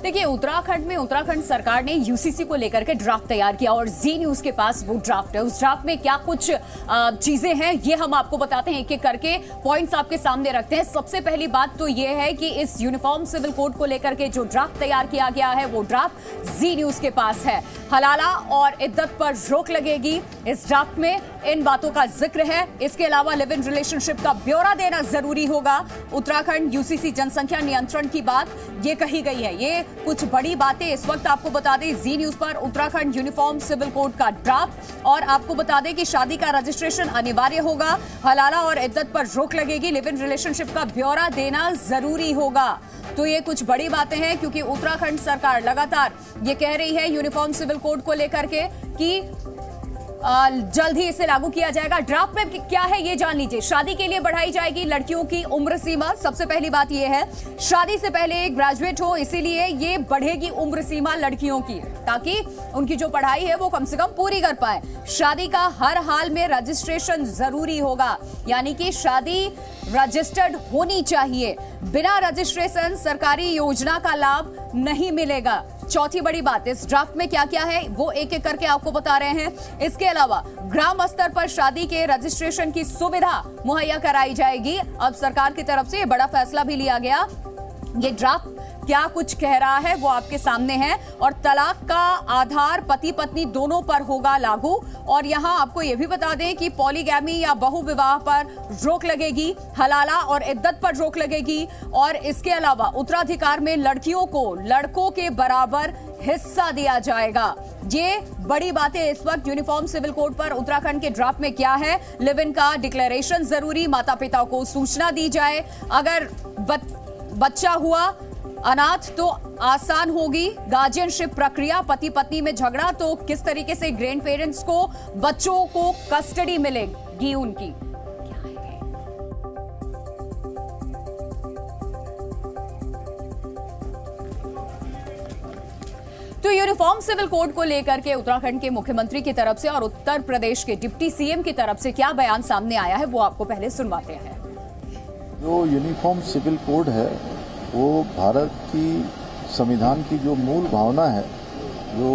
देखिए, उत्तराखंड में उत्तराखंड सरकार ने यूसीसी को लेकर के ड्राफ्ट तैयार किया और जी न्यूज के पास वो ड्राफ्ट है। उस ड्राफ्ट में क्या कुछ चीजें हैं ये हम आपको बताते हैं, एक एक करके पॉइंट्स आपके सामने रखते हैं। सबसे पहली बात तो ये है कि इस यूनिफॉर्म सिविल कोड को लेकर के जो ड्राफ्ट तैयार किया गया है वो ड्राफ्ट जी न्यूज के पास है। हलाला और इद्दत पर रोक लगेगी, इस ड्राफ्ट में इन बातों का जिक्र है। इसके अलावा लिव इन रिलेशनशिप का ब्यौरा देना जरूरी होगा। उत्तराखंड यूसीसी जनसंख्या नियंत्रण की बात ये कही गई है। ये कुछ बड़ी बातें इस वक्त आपको बता दें, जी न्यूज पर उत्तराखंड यूनिफॉर्म सिविल कोड का ड्राफ्ट। और आपको बता दें कि शादी का रजिस्ट्रेशन अनिवार्य होगा, हलाला और इद्दत पर रोक लगेगी, लिव इन रिलेशनशिप का ब्यौरा देना जरूरी होगा। तो ये कुछ बड़ी बातें हैं, क्योंकि उत्तराखंड सरकार लगातार ये कह रही है यूनिफॉर्म सिविल कोड को लेकर के कि जल्द ही इसे लागू किया जाएगा। ड्राफ्ट में क्या है ये जान लीजिए। शादी के लिए बढ़ाई जाएगी लड़कियों की उम्र सीमा। सबसे पहली बात ये है, शादी से पहले ग्रेजुएट हो, इसीलिए ये बढ़ेगी उम्र सीमा लड़कियों की, ताकि उनकी जो पढ़ाई है वो कम से कम पूरी कर पाए। शादी का हर हाल में रजिस्ट्रेशन जरूरी होगा, यानी कि शादी रजिस्टर्ड होनी चाहिए। बिना रजिस्ट्रेशन सरकारी योजना का लाभ नहीं मिलेगा। चौथी बड़ी बात, इस ड्राफ्ट में क्या क्या है वो एक एक करके आपको बता रहे हैं। इसके अलावा ग्राम स्तर पर शादी के रजिस्ट्रेशन की सुविधा मुहैया कराई जाएगी। अब सरकार की तरफ से ये बड़ा फैसला भी लिया गया। ये ड्राफ्ट क्या कुछ कह रहा है वो आपके सामने है। और तलाक का आधार पति पत्नी दोनों पर होगा लागू। और यहां आपको यह भी बता दें कि पॉलीगैमी या बहुविवाह पर रोक लगेगी, हलाला और इद्दत पर रोक लगेगी। और इसके अलावा उत्तराधिकार में लड़कियों को लड़कों के बराबर हिस्सा दिया जाएगा। ये बड़ी बातें इस वक्त यूनिफॉर्म सिविल कोड पर उत्तराखंड के ड्राफ्ट में क्या है। लिव इन का डिक्लेरेशन जरूरी, माता पिता को सूचना दी जाए। अगर बच्चा हुआ अनाथ तो आसान होगी गार्जियनशिप प्रक्रिया। पति पत्नी में झगड़ा तो किस तरीके से ग्रैंड पेरेंट्स को बच्चों को कस्टडी मिलेगी उनकी। तो यूनिफॉर्म सिविल कोड को लेकर के उत्तराखंड के मुख्यमंत्री की तरफ से और उत्तर प्रदेश के डिप्टी सीएम की तरफ से क्या बयान सामने आया है वो आपको पहले सुनवाते हैं। जो यूनिफॉर्म सिविल कोड है वो भारत की संविधान की जो मूल भावना है, जो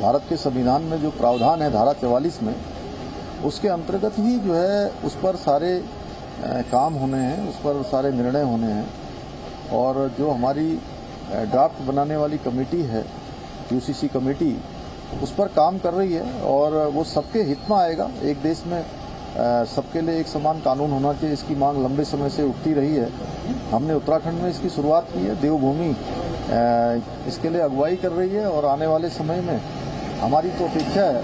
भारत के संविधान में जो प्रावधान है धारा 44 में, उसके अंतर्गत ही जो है उस पर सारे काम होने हैं, उस पर सारे निर्णय होने हैं। और जो हमारी ड्राफ्ट बनाने वाली कमेटी है, यूसीसी कमेटी, उस पर काम कर रही है और वो सबके हित में आएगा। एक देश में सबके लिए एक समान कानून होना चाहिए, इसकी मांग लंबे समय से उठती रही है। हमने उत्तराखंड में इसकी शुरुआत की है, देवभूमि इसके लिए अगुवाई कर रही है। और आने वाले समय में हमारी तो अपेक्षा है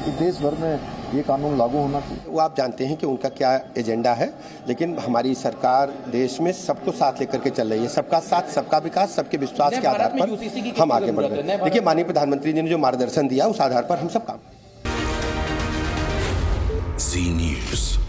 कि देश भर में ये कानून लागू होना चाहिए। वो आप जानते हैं कि उनका क्या एजेंडा है, लेकिन हमारी सरकार देश में सबको साथ लेकर के चल रही है। सबका साथ, सबका विकास, सबके विश्वास के आधार पर हम आगे बढ़ रहे हैं। देखिए, माननीय प्रधानमंत्री जी ने जो मार्गदर्शन दिया उस आधार पर हम सब काम। जी न्यूज़।